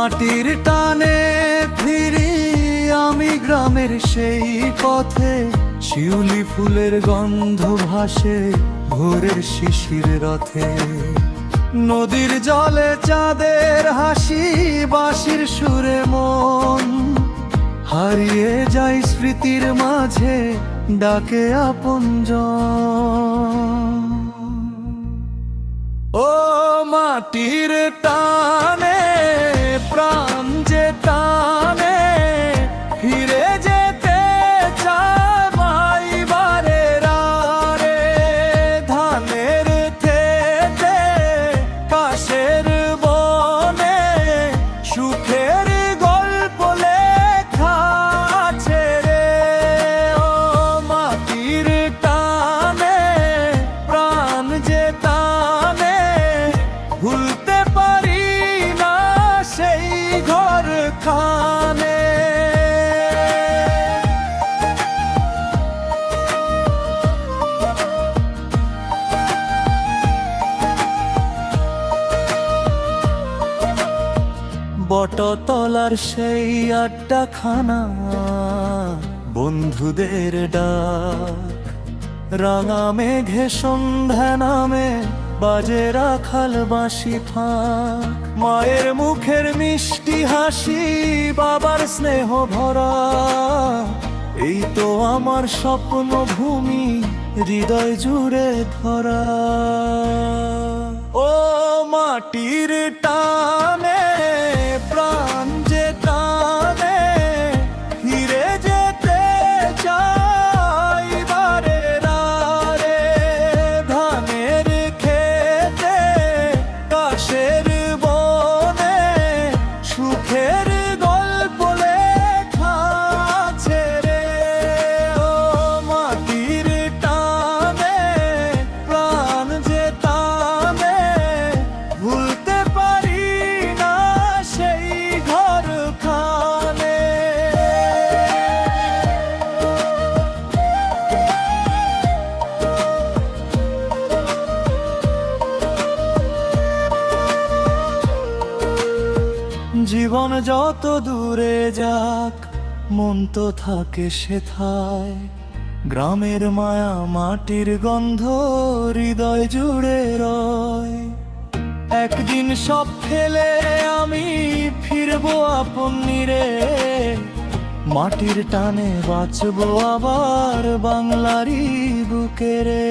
মাটির টানে ফিরি আমি গ্রামের সেই পথে, শিউলি ফুলের গন্ধ ভাসে ভোরের শিশির রথে। নদীর জলে চাঁদের হাসি, বাঁশির সুরে মন হারিয়ে যায় স্মৃতির মাঝে, ডাকে আপনজন। ও মাটির টানে প্রাণ যে টানে, ফিরে যেতে চায় মাইবারে রারে। ধানের খেতে কাশের বনে সুখের গল্প লেখা আছে রে। ও মাটির টানে প্রাণ যে টানে, ভুলতে পারি না সেই ঘর খানে। বটতলার সেই আড্ডাখানা, বন্ধুদের ডাক, রাঙা মেঘে সন্ধ্যা নামে বাজে রাখাল বাঁশি ফাঁক। মায়ের মুখের মিষ্টি হাসি, বাবার স্নেহ ভরা, এই তো আমার স্বপ্ন ভূমি হৃদয় জুড়ে ধরা। ও মাটির টানে প্রাণ যে টানে, ফিরে যেতে চাই বারে রারে। ধানের খেতে কাশের বনে সুখের গল্প লেখা আছে রে। ও মাটির টানে প্রাণ যে টানে, ভুলতে পারি না সেই ঘর খানে। জীবন যত দূরে যাক, মন তো থাকে সেথায়। গ্রামের মায়া মাটির গন্ধ হৃদয় জুড়ে রয়। একদিন সব ফেলে আমি ফিরবো আপন নিরে, মাটির টানে বাঁচবো আবার বাংলারই বুকে রে।